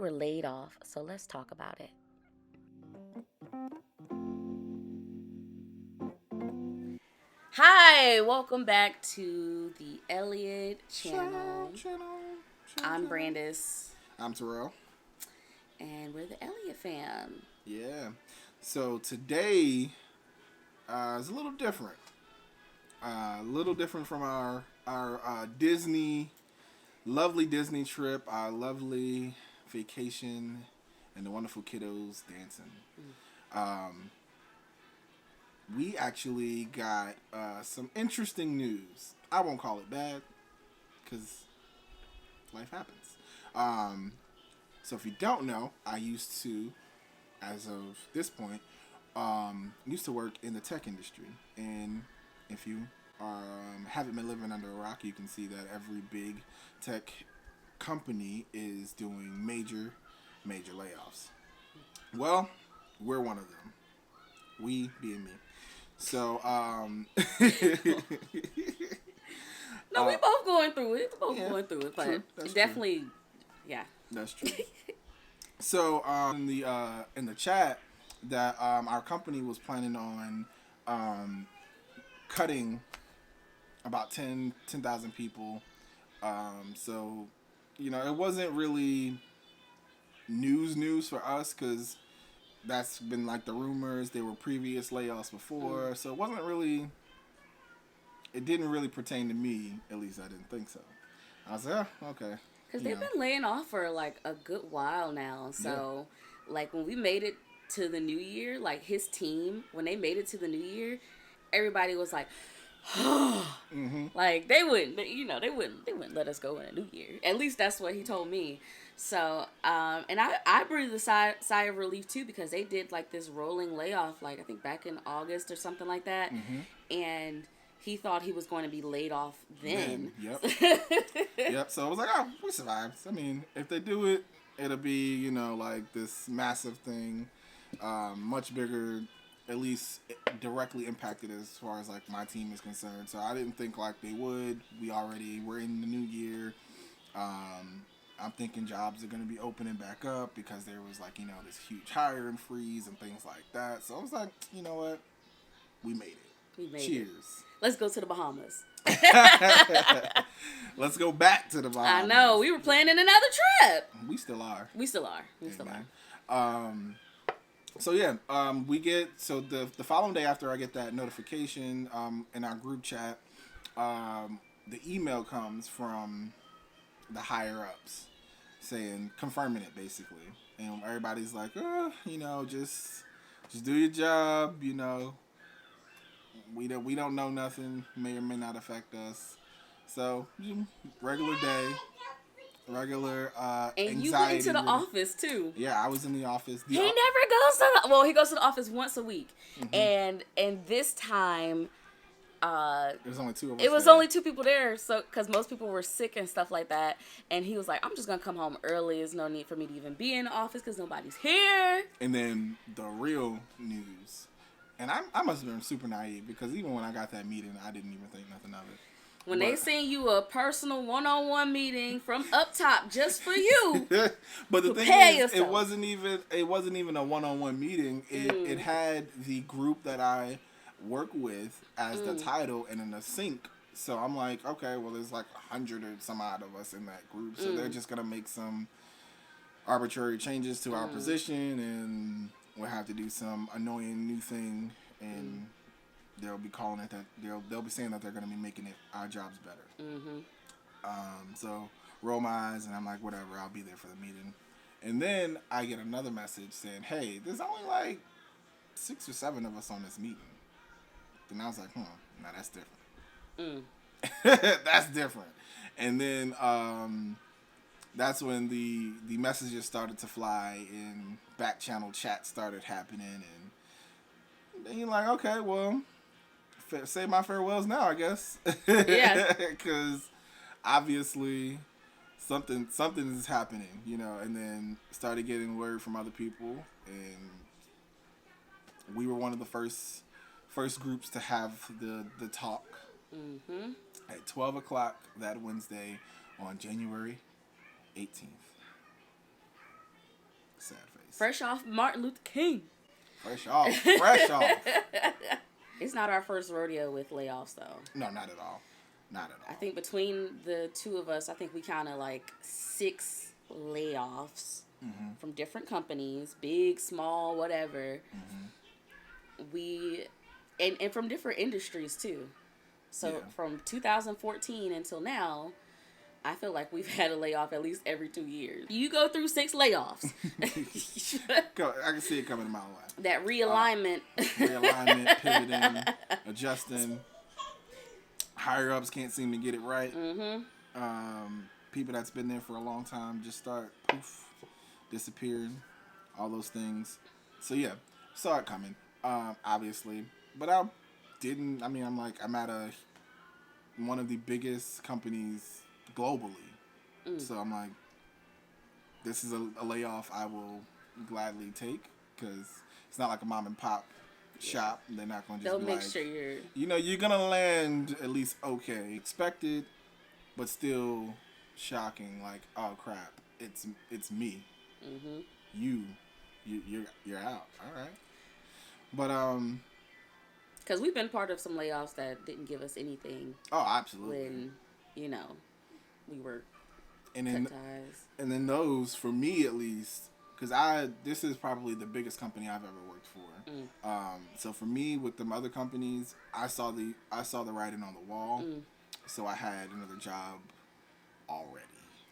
were laid off, so let's talk about it. Hi, welcome back to the Elliott channel. I'm Brandis. I'm Tirell. And we're the Elliott fam. Yeah. So today is a little different. A little different from our lovely Disney trip, our lovely vacation, and the wonderful kiddos dancing. We actually got some interesting news. I won't call it bad, because life happens. So if you don't know, I used to, as of this point, used to work in the tech industry. And if you haven't been living under a rock, you can see that every big tech company is doing major layoffs. Well, we're one of them. We being me. So, No, we both going through it. But true. That's definitely, true. yeah. That's true. So, in the chat, that our company was planning on cutting about 10,000 people. So, it wasn't really news for us, because that's been like the rumors. There were previous layoffs before, so it didn't really pertain to me. At least I didn't think so. I was like, oh, okay. Because they've been laying off for like a good while now. So, like when we made it to the new year, like his team, when they made it to the new year, everybody was like, mm-hmm. Like they wouldn't let us go in a new year. At least that's what he told me. So, and I breathed a sigh of relief too, because they did like this rolling layoff, like I think back in August or something like that, and he thought he was going to be laid off then. Yep. Yep. So I was like, oh, we survived. I mean, if they do it, it'll be like this massive thing, much bigger. At least directly impacted as far as like my team is concerned. So I didn't think like they would. We're in the new year. I'm thinking jobs are going to be opening back up, because there was like, this huge hiring freeze and things like that. So I was like, you know what? We made it. Cheers. Let's go to the Bahamas. Let's go back to the Bahamas. I know. We were planning another trip. We still are. We still are. So yeah, the following day after I get that notification in our group chat, the email comes from the higher ups saying, confirming it basically, and everybody's like, just do your job, we don't know nothing, may or may not affect us. So regular day. Regular and anxiety. You went into the office too. Yeah, I was in the office. He never goes to he goes to the office once a week, and this time, it was only two of us. It was only two people there, so because most people were sick and stuff like that, and he was like, "I'm just gonna come home early. There's no need for me to even be in the office because nobody's here." And then the real news, and I must have been super naive, because even when I got that meeting, I didn't even think nothing of it. When they send you a personal one-on-one meeting from up top just for you, but the thing is, it wasn't even a one-on-one meeting. It had the group that I work with as the title and in the sync. So I'm like, okay, well, there's like 100 or some odd of us in that group, so they're just gonna make some arbitrary changes to our position, and we'll have to do some annoying new thing, and they'll be calling it that. They'll be saying that they're going to be making our jobs better. So roll my eyes, and I'm like, whatever, I'll be there for the meeting. And then I get another message saying, hey, there's only like 6 or 7 of us on this meeting. And I was like, now that's different. That's different. And then that's when the messages started to fly, and back channel chat started happening, and then you're like, okay, well, say my farewells now, I guess. Yeah. Because obviously something is happening, and then started getting word from other people, and we were one of the first groups to have the talk at 12 o'clock that Wednesday on January 18th. Sad face. Fresh off Martin Luther King. Fresh off. Fresh off. It's not our first rodeo with layoffs, though. No, not at all. Not at all. I think between the two of us, I think we counted like 6 layoffs from different companies, big, small, whatever. And from different industries too. So from 2014 until now, I feel like we've had a layoff at least every 2 years. You go through 6 layoffs. I can see it coming a mile away. That realignment. Pivoting, adjusting. Higher ups can't seem to get it right. People that's been there for a long time just start disappearing. All those things. So yeah, saw it coming. Obviously, but I'm at one of the biggest companies globally. So I'm like, this is a layoff I will gladly take, because it's not like a mom and pop shop. They're not going to just They'll make sure you're going to land at least okay. Expected, but still shocking. Like, oh crap, it's me. You're out. All right. But because we've been part of some layoffs that didn't give us anything. Oh, absolutely. When we were and cut then ties. And then those, for me at least, because this is probably the biggest company I've ever worked for. So for me, with them other companies, I saw the writing on the wall. So I had another job already.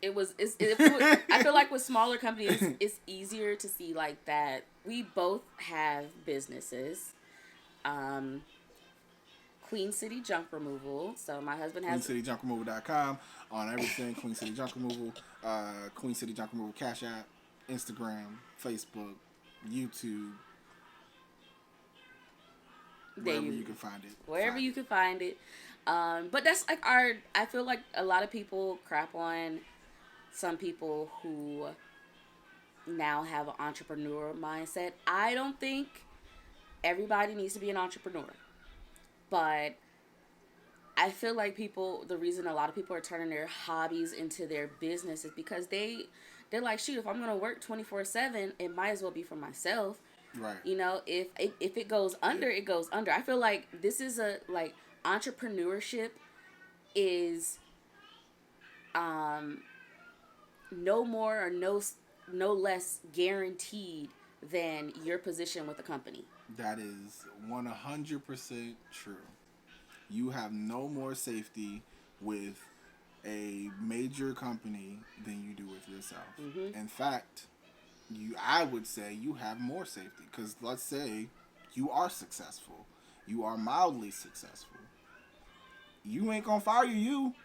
I feel like with smaller companies, it's easier to see like that. We both have businesses. Queen City Junk Removal. So my husband has QueenCityJunkRemoval.com on everything. Queen City Junk Removal, Queen City Junk Removal Cash App, Instagram, Facebook, YouTube. Wherever you can find it. Wherever you can find it. But that's like I feel like a lot of people crap on some people who now have an entrepreneur mindset. I don't think everybody needs to be an entrepreneur. But I feel like the reason a lot of people are turning their hobbies into their business is because they're like, shoot, if I'm going to work 24/7, it might as well be for myself. Right. If it goes under, it goes under. I feel like this is entrepreneurship is no more or no less guaranteed than your position with the company. That is 100% true. You have no more safety with a major company than you do with yourself. In fact, I would say you have more safety, because let's say you are successful. You are mildly successful. You ain't gonna fire you.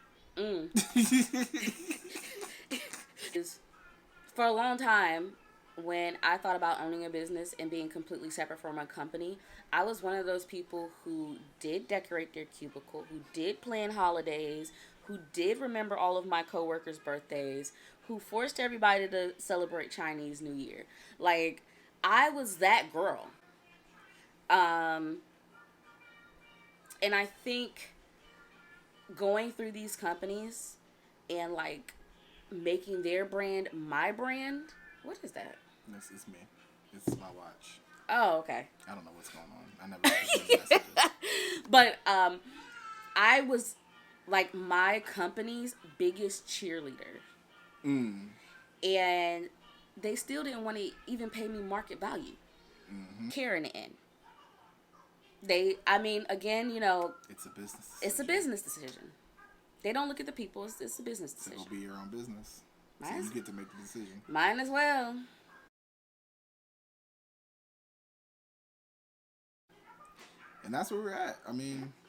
For a long time, when I thought about owning a business and being completely separate from my company, I was one of those people who did decorate their cubicle, who did plan holidays, who did remember all of my coworkers' birthdays, who forced everybody to celebrate Chinese New Year. Like, I was that girl. And I think going through these companies and like making their brand my brand. What is that? This is me. This is my watch. Oh, okay. I don't know what's going on. I never But I was like my company's biggest cheerleader. And they still didn't want to even pay me market value. Care in the end. Again, it's a business decision. It's a business decision. They don't look at the people. It's a business decision. It'll be your own business. So you get to make the decision. Mine as well. And that's where we're at.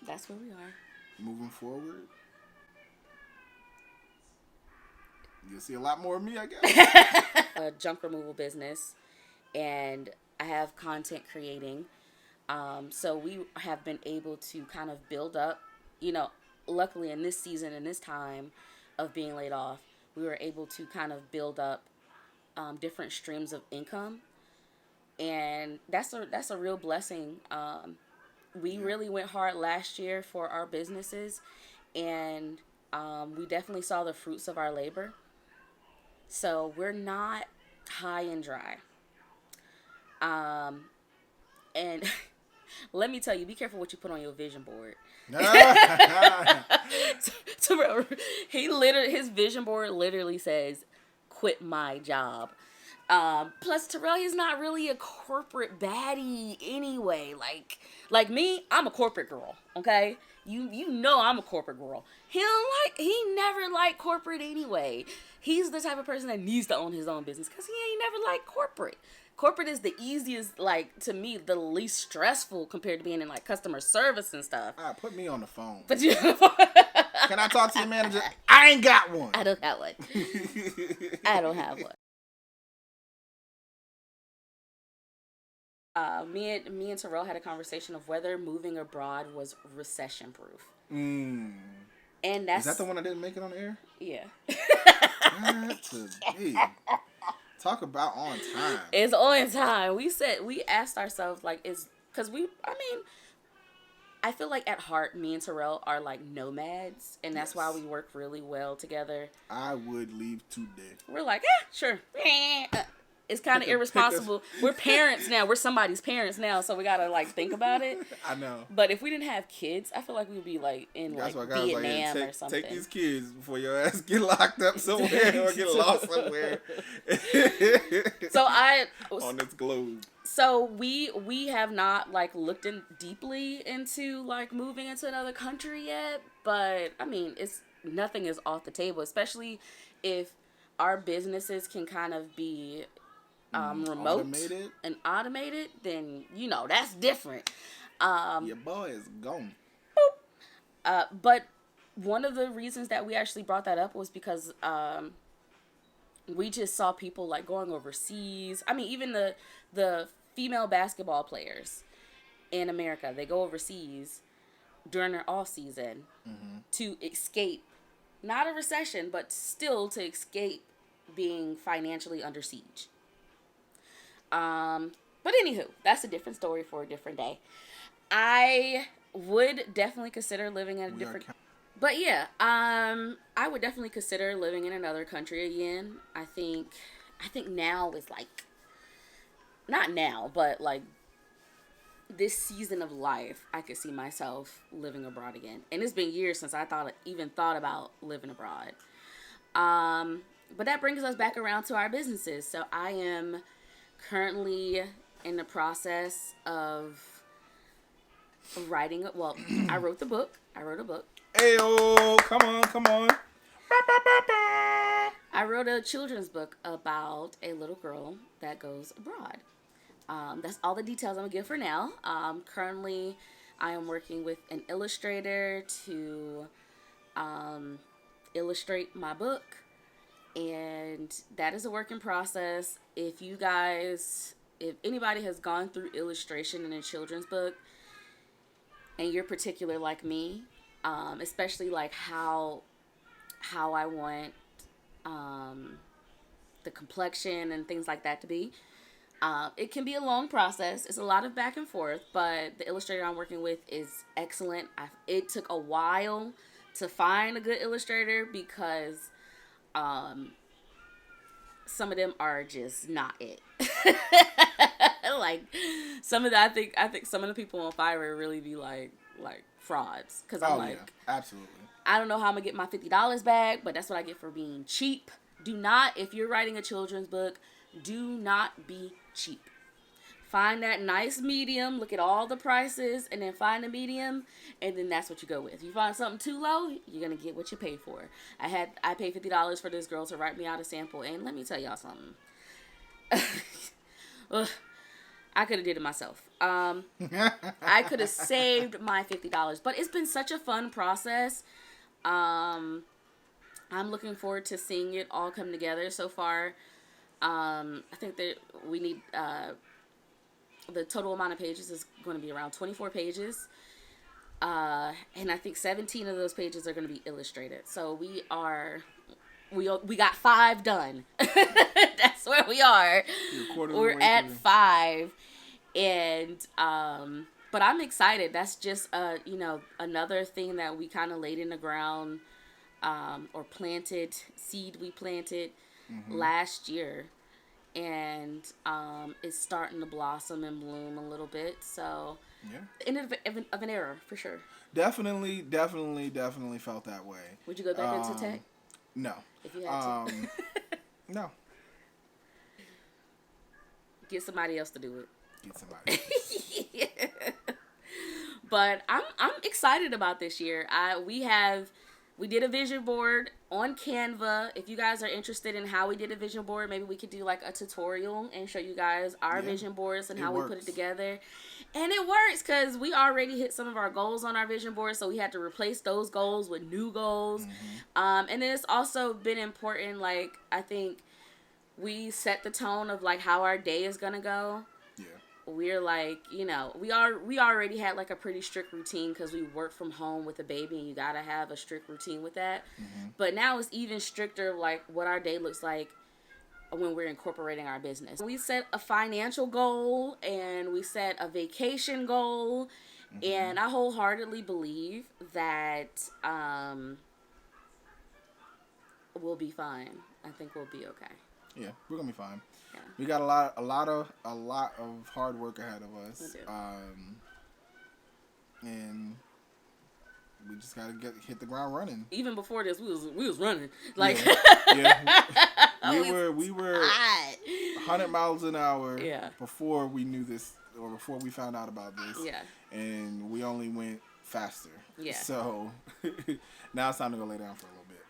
That's where we are. Moving forward, you'll see a lot more of me, I guess. A junk removal business, and I have content creating. So we have been able to kind of build up, luckily in this season and this time of being laid off, we were able to kind of build up different streams of income. And that's a real blessing. We really went hard last year for our businesses, and we definitely saw the fruits of our labor. So we're not high and dry. And let me tell you, be careful what you put on your vision board. His vision board literally says, "Quit my job." Plus Tirell, he's not really a corporate baddie anyway. Like me, I'm a corporate girl. Okay, you know I'm a corporate girl. He never liked corporate anyway. He's the type of person that needs to own his own business because he ain't never liked corporate. Corporate is the easiest, like, to me, the least stressful compared to being in, like, customer service and stuff. Put me on the phone. But you Can I talk to your manager? I ain't got one. I don't have one. I don't have one. Me and Tirell had a conversation of whether moving abroad was recession proof. And that's... Is that the one that didn't make it on the air? Yeah. Talk about on time. It's on time. We asked ourselves, like, I feel like at heart, me and Tirell are like nomads, and that's why we work really well together. I would leave today. We're like, sure. It's kind of irresponsible. We're parents now. We're somebody's parents now, so we gotta like think about it. I know. But if we didn't have kids, I feel like we'd be like in like Vietnam or something. Take these kids before your ass get locked up somewhere or get lost somewhere. So on this globe. So we have not like looked in deeply into like moving into another country yet, but I mean nothing is off the table, especially if our businesses can kind of be remote and automated, then that's different. Your boy is gone. But one of the reasons that we actually brought that up was because we just saw people like going overseas. I mean, even the female basketball players in America, they go overseas during their off season to escape, not a recession, but still to escape being financially under siege. But anywho, that's a different story for a different day. I would definitely consider living in a different... But yeah, I would definitely consider living in another country again. I think now is like... Not now, but like this season of life, I could see myself living abroad again. And it's been years since I even thought about living abroad. But that brings us back around to our businesses. So I am currently in the process of writing. Well, I wrote a book. Ayo, come on. I wrote a children's book about a little girl that goes abroad. That's all the details I'm going to give for now. Currently, I am working with an illustrator to illustrate my book. And that is a work in process. If anybody has gone through illustration in a children's book, and you're particular like me, especially like how I want the complexion and things like that to be, it can be a long process. It's a lot of back and forth, but the illustrator I'm working with is excellent. It took a while to find a good illustrator because some of them are just not it. Like I think some of the people on Fiverr really be like frauds, because I'm absolutely. I don't know how I'm gonna get my $50 back, but that's what I get for being cheap. Do not, if you're writing a children's book, do not be cheap. Find that nice medium, look at all the prices, and then find a medium, and then that's what you go with. If you find something too low, you're going to get what you pay for. I paid $50 for this girl to write me out a sample, and let me tell y'all something. I could have did it myself. I could have saved my $50, but it's been such a fun process. I'm looking forward to seeing it all come together so far. I think that we need... the total amount of pages is going to be around 24 pages. And I think 17 of those pages are going to be illustrated. So we got 5 done. That's where we are. We're at 5. And, but I'm excited. That's just, another thing that we kind of laid in the ground, or seed we planted last year. and it's starting to blossom and bloom a little bit. So, yeah, end of an era for sure. Definitely felt that way. Would you go back into tech? No. If you had to. No. Get somebody else to do it. Get somebody else. Yeah. But I'm excited about this year. We did a vision board on Canva. If you guys are interested in how we did a vision board, maybe we could do like a tutorial and show you guys our vision boards and how we put it together. And it works because we already hit some of our goals on our vision board, so we had to replace those goals with new goals. Mm-hmm. And then it's also been important, like, I think we set the tone of like how our day is gonna go. We're like, we already had like a pretty strict routine because we work from home with a baby, and you gotta have a strict routine with that. Mm-hmm. But now it's even stricter, like what our day looks like when we're incorporating our business. We set a financial goal and we set a vacation goal, mm-hmm. and I wholeheartedly believe that we'll be fine. I think we'll be okay. Yeah, we're gonna be fine. Yeah. We got a lot of hard work ahead of us, and we just gotta hit the ground running. Even before this, we was running like we were 100 miles an hour before we knew this or before we found out about this. Yeah, and we only went faster. Yeah. So now it's time to go lay down for a little bit.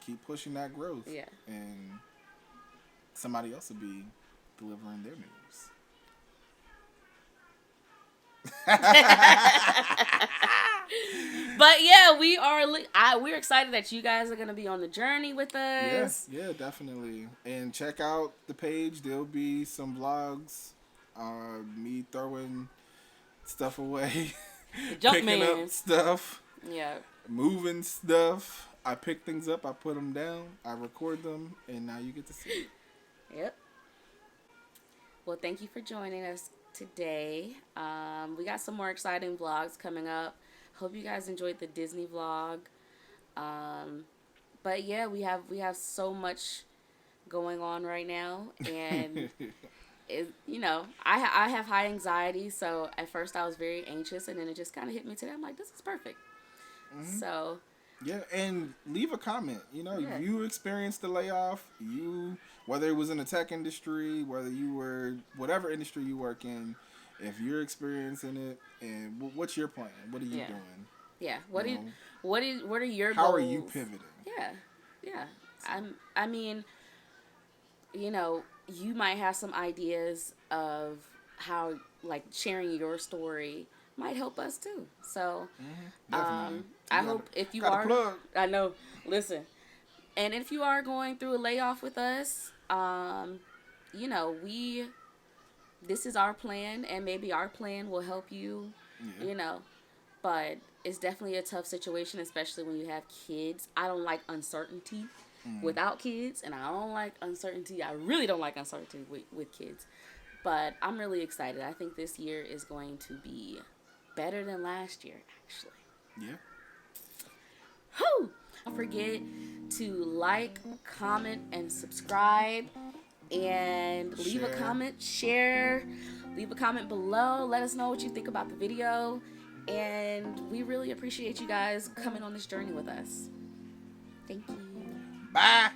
Keep pushing that growth. Yeah. And somebody else will be delivering their news. But yeah, we're excited that you guys are going to be on the journey with us. Yeah, definitely. And check out the page. There'll be some vlogs, me throwing stuff away, picking up stuff, moving stuff. I pick things up, I put them down, I record them, and now you get to see it. Yep. Well, thank you for joining us today. We got some more exciting vlogs coming up. Hope you guys enjoyed the Disney vlog. But yeah, we have so much going on right now, and I have high anxiety, so at first I was very anxious, and then it just kind of hit me today. I'm like, this is perfect. Mm-hmm. So. Yeah, and leave a comment. If you experienced the layoff, whether it was in the tech industry, whether you were whatever industry you work in, if you're experiencing it, and what's your plan? What are you doing? Yeah. What are your how goals? are you pivoting? Yeah. I mean, you might have some ideas of how, like, sharing your story might help us too. So, I hope if you are, plug. I know, listen, and if you are going through a layoff with us, this is our plan, and maybe our plan will help you, but it's definitely a tough situation, especially when you have kids. I don't like uncertainty without kids, and I don't like uncertainty. I really don't like uncertainty with kids, but I'm really excited. I think this year is going to be better than last year, actually. Yeah. Whew! Don't forget to like, comment, and subscribe, and leave a comment, share, leave a comment below. Let us know what you think about the video, and we really appreciate you guys coming on this journey with us. Thank you. Bye.